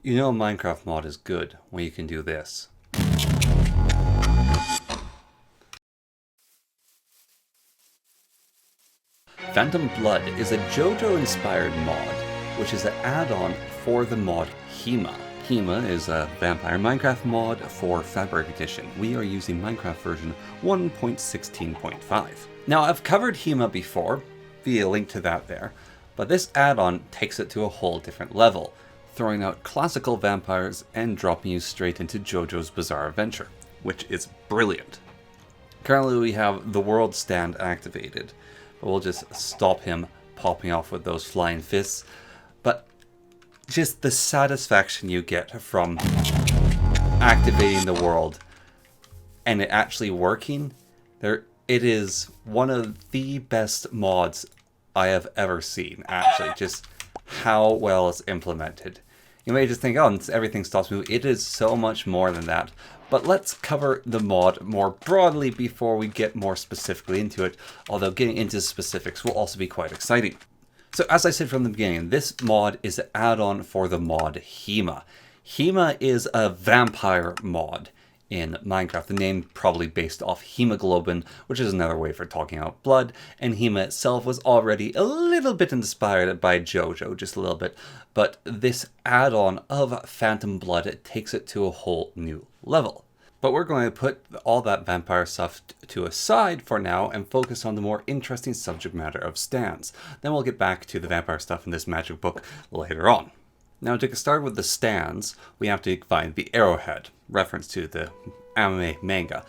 You know a Minecraft mod is good when you can do this. Phantom Blood is a JoJo-inspired mod, which is an add-on for the mod Haema. Haema is a vampire Minecraft mod for Fabric Edition. We are using Minecraft version 1.16.5. Now, I've covered Haema before, via link to that there, but this add-on takes it to a whole different level, throwing out classical vampires and dropping you straight into JoJo's Bizarre Adventure, which is brilliant. Currently we have the world stand activated, but we'll just stop him popping off with those flying fists. But just the satisfaction you get from activating the world and it actually working, it is one of the best mods I have ever seen, actually, just how well it's implemented. You may just think, oh, everything stops moving. It is so much more than that. But let's cover the mod more broadly before we get more specifically into it, although getting into specifics will also be quite exciting. So as I said from the beginning, this mod is an add-on for the mod Haema. Haema is a vampire mod in Minecraft, the name probably based off hemoglobin, which is another way for talking about blood, and Haema itself was already a little bit inspired by JoJo, just a little bit, but this add-on of Phantom Blood takes it to a whole new level. But we're going to put all that vampire stuff to a side for now and focus on the more interesting subject matter of stands. Then we'll get back to the vampire stuff in this magic book later on. Now, to get started with the stands, we have to find the arrowhead, reference to the anime manga.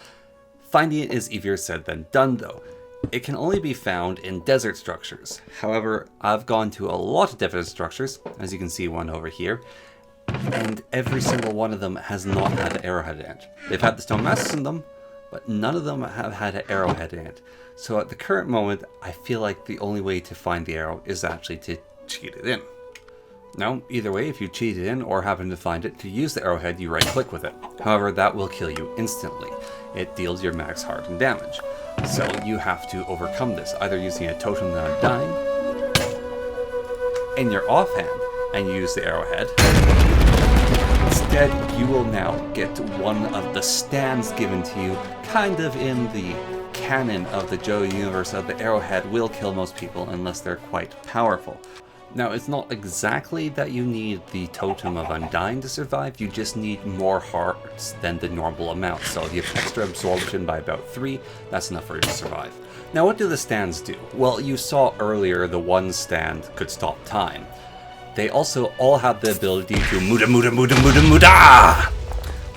Finding it is easier said than done, though. It can only be found in desert structures. However, I've gone to a lot of desert structures, as you can see one over here, and every single one of them has not had an arrowhead in it. They've had the stone masks in them, but none of them have had an arrowhead in it. So at the current moment, I feel like the only way to find the arrow is actually to cheat it in. Now, either way, if you cheat it in or happen to find it, to use the arrowhead, you right-click with it. However, that will kill you instantly. It deals your max hardened damage. So you have to overcome this, either using a totem that undying in your offhand and use the arrowhead. Instead, you will now get one of the stands given to you, kind of in the canon of the JoJo universe of the arrowhead will kill most people unless they're quite powerful. Now, it's not exactly that you need the Totem of Undying to survive, you just need more hearts than the normal amount. So if you have extra absorption by about 3, that's enough for you to survive. Now, what do the stands do? Well, you saw earlier the one stand could stop time. They also all have the ability to muda muda muda muda muda,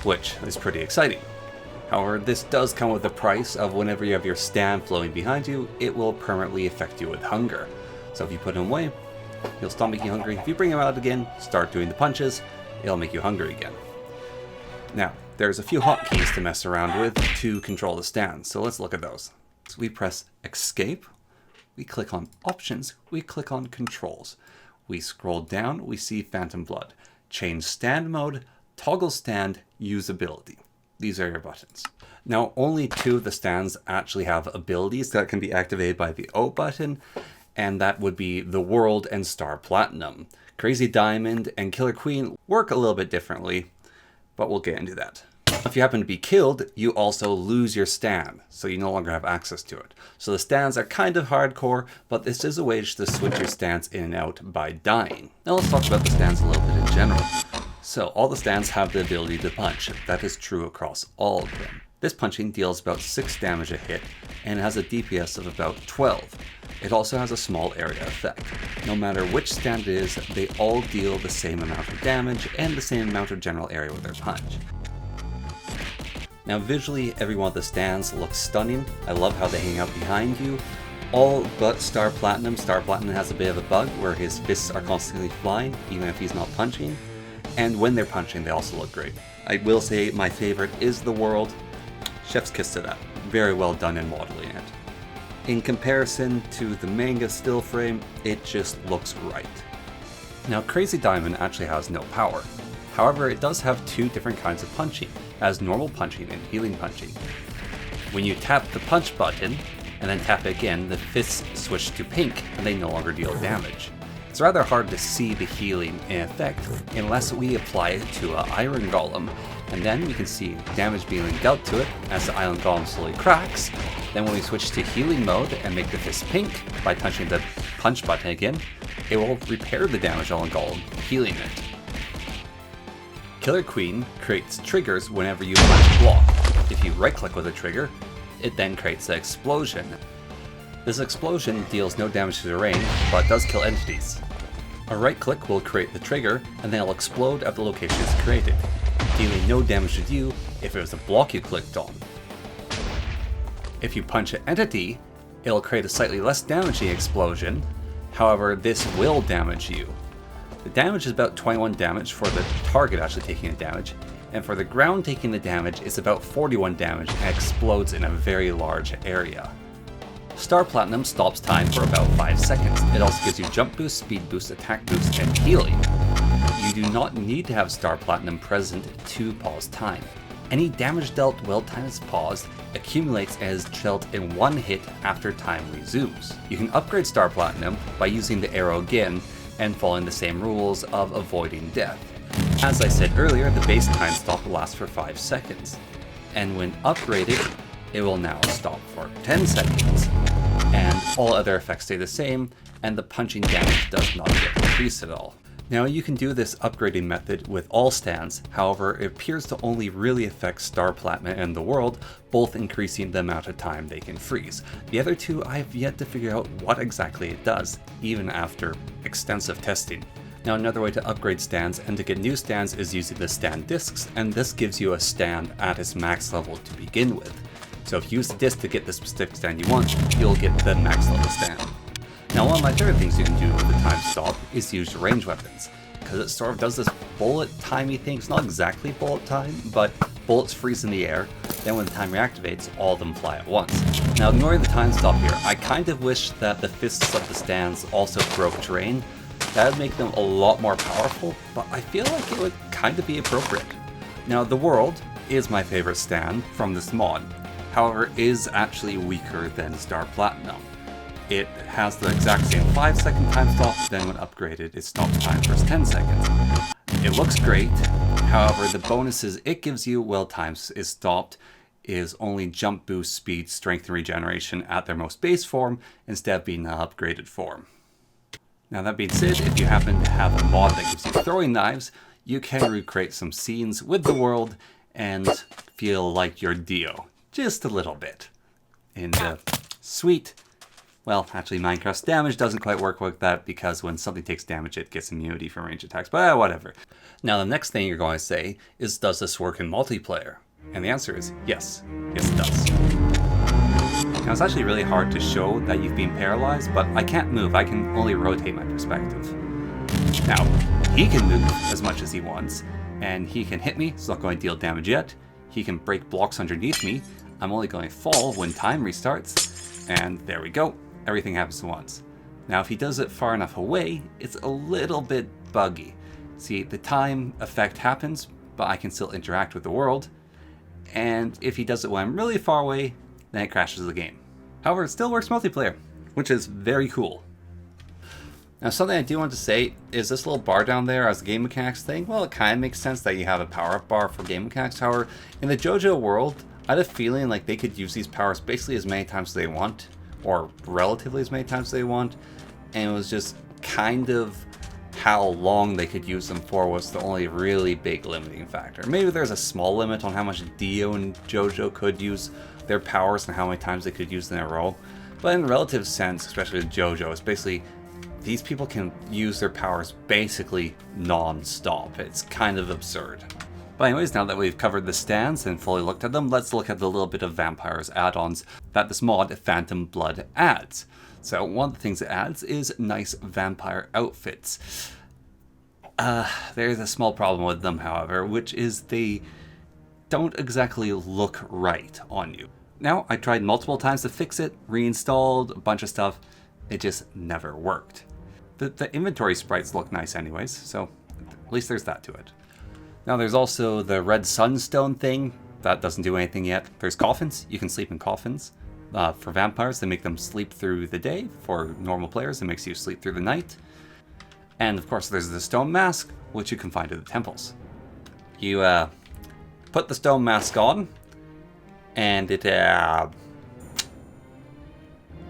which is pretty exciting. However, this does come with a price of whenever you have your stand flowing behind you, it will permanently affect you with hunger. So if you put him away, he'll stop making you hungry. If you bring him out again, start doing the punches, it'll make you hungry again. Now, there's a few hotkeys to mess around with to control the stand, so let's look at those. So we press Escape, we click on Options, we click on Controls. We scroll down, we see Phantom Blood. Change stand mode, toggle stand, usability. These are your buttons. Now, only 2 of the stands actually have abilities that can be activated by the O button, and that would be the World and Star Platinum. Crazy Diamond and Killer Queen work a little bit differently, but we'll get into that. If you happen to be killed, you also lose your stand, so you no longer have access to it. So the stands are kind of hardcore, but this is a way to switch your stands in and out by dying. Now let's talk about the stands a little bit in general. So all the stands have the ability to punch. That is true across all of them. This punching deals about 6 damage a hit and has a DPS of about 12. It also has a small area effect. No matter which stand it is, they all deal the same amount of damage and the same amount of general area with their punch. Now visually, every one of the stands looks stunning. I love how they hang out behind you. All but Star Platinum. Star Platinum has a bit of a bug where his fists are constantly flying, even if he's not punching. And when they're punching, they also look great. I will say my favorite is the World. Chef's kiss to that. Very well done in modeling it. In comparison to the manga still frame, it just looks right. Now, Crazy Diamond actually has no power. However, it does have 2 different kinds of punching, as normal punching and healing punching. When you tap the punch button, and then tap it again, the fists switch to pink, and they no longer deal damage. It's rather hard to see the healing in effect unless we apply it to an Iron Golem, and then we can see damage being dealt to it as the Iron Golem slowly cracks. Then when we switch to healing mode and make the fist pink by touching the punch button again, it will repair the damage on the Golem, healing it. Killer Queen creates triggers whenever you punch block. If you right click with a trigger, it then creates an explosion. This explosion deals no damage to the range, but does kill entities. A right click will create the trigger, and then it'll explode at the location it's created, dealing no damage to you if it was a block you clicked on. If you punch an entity, it'll create a slightly less damaging explosion, however this will damage you. The damage is about 21 damage for the target actually taking the damage, and for the ground taking the damage is about 41 damage and explodes in a very large area. Star Platinum stops time for about 5 seconds. It also gives you jump boost, speed boost, attack boost, and healing. You do not need to have Star Platinum present to pause time. Any damage dealt while time is paused accumulates as dealt in one hit after time resumes. You can upgrade Star Platinum by using the arrow again and following the same rules of avoiding death. As I said earlier, the base time stop will last for 5 seconds, and when upgraded, it will now stop for 10 seconds. And all other effects stay the same, and the punching damage does not get increased at all. Now you can do this upgrading method with all stands, however it appears to only really affect Star Platinum and the World, both increasing the amount of time they can freeze. The other two I have yet to figure out what exactly it does, even after extensive testing. Now another way to upgrade stands and to get new stands is using the stand discs, and this gives you a stand at its max level to begin with. So if you use the disc to get the specific stand you want, you'll get the max level stand. Now one of my favorite things you can do with the time stop is to use your range weapons, because it sort of does this bullet timey thing. It's not exactly bullet time, but bullets freeze in the air, then when the time reactivates, all of them fly at once. Now ignoring the time stop here, I kind of wish that the fists of the stands also broke terrain. That would make them a lot more powerful, but I feel like it would kind of be appropriate. Now the World is my favorite stand from this mod. However, is actually weaker than Star Platinum. It has the exact same 5-second time stop, then when upgraded, it stops time for 10 seconds. It looks great, however, the bonuses it gives you while time is stopped is only jump boost, speed, strength, and regeneration at their most base form, instead of being an upgraded form. Now that being said, if you happen to have a mod that gives you throwing knives, you can recreate some scenes with the World and feel like you're Dio. Just a little bit. And sweet. Well, actually Minecraft's damage doesn't quite work like that because when something takes damage it gets immunity from range attacks, but whatever. Now the next thing you're going to say is, does this work in multiplayer? And the answer is yes. Yes it does. Now it's actually really hard to show that you've been paralyzed, but I can't move, I can only rotate my perspective. Now, he can move as much as he wants, and he can hit me, it's not going to deal damage yet. He can break blocks underneath me. I'm only going to fall when time restarts, and there we go. Everything happens at once. Now if he does it far enough away, it's a little bit buggy. See, the time effect happens, but I can still interact with the World, and if he does it when I'm really far away, then it crashes the game. However, it still works multiplayer, which is very cool. Now something I do want to say is this little bar down there as a game mechanics thing, well it kind of makes sense that you have a power-up bar for game mechanics. However, in the JoJo world, I had a feeling like they could use these powers basically as many times as they want, or relatively as many times as they want, and it was just kind of how long they could use them for was the only really big limiting factor. Maybe there's a small limit on how much Dio and JoJo could use their powers and how many times they could use them in a row, but in a relative sense, especially with JoJo, it's basically these people can use their powers basically non-stop. It's kind of absurd. But anyways, now that we've covered the stands and fully looked at them, let's look at the little bit of vampires add-ons that this mod, Phantom Blood, adds. So one of the things it adds is nice vampire outfits. There's a small problem with them, however, which is they don't exactly look right on you. Now, I tried multiple times to fix it, reinstalled a bunch of stuff, it just never worked. The inventory sprites look nice anyways, so at least there's that to it. Now there's also the red sunstone thing. That doesn't do anything yet. There's coffins. You can sleep in coffins. For vampires, they make them sleep through the day. For normal players, it makes you sleep through the night. And of course there's the stone mask, which you can find at the temples. You put the stone mask on, and it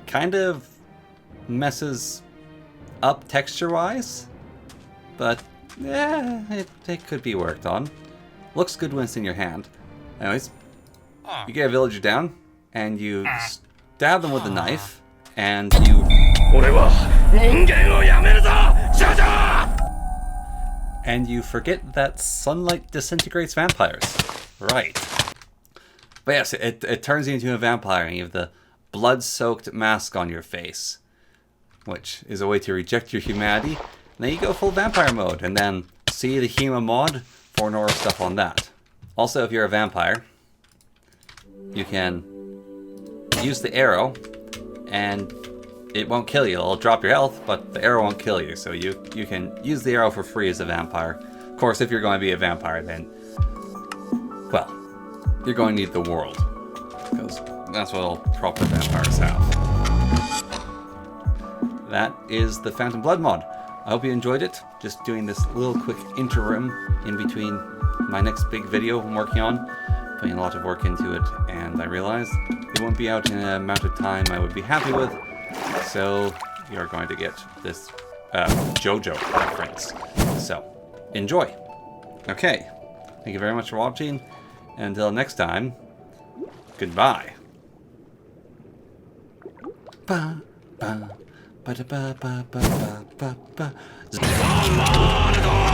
kind of messes up texture-wise, but yeah, it could be worked on. Looks good when it's in your hand. Anyways, you get a villager down, and you stab them with a knife, and you... And you forget that sunlight disintegrates vampires. Right. But yes, it turns you into a vampire, and you have the blood-soaked mask on your face, which is a way to reject your humanity. And then you go full vampire mode, and then see the Haema mod for more stuff on that. Also, if you're a vampire, you can use the arrow, and it won't kill you. It'll drop your health, but the arrow won't kill you. So you can use the arrow for free as a vampire. Of course, if you're going to be a vampire, then, well, you're going to need the world, because that's what all proper vampires have. That is the Phantom Blood mod. I hope you enjoyed it. Just doing this little quick interim in between my next big video I'm working on. Putting a lot of work into it, and I realized it won't be out in an amount of time I would be happy with. So you're going to get this JoJo reference. So enjoy. Okay, thank you very much for watching. Until next time, goodbye. Ba ba ba ba ba ba ba ba ba.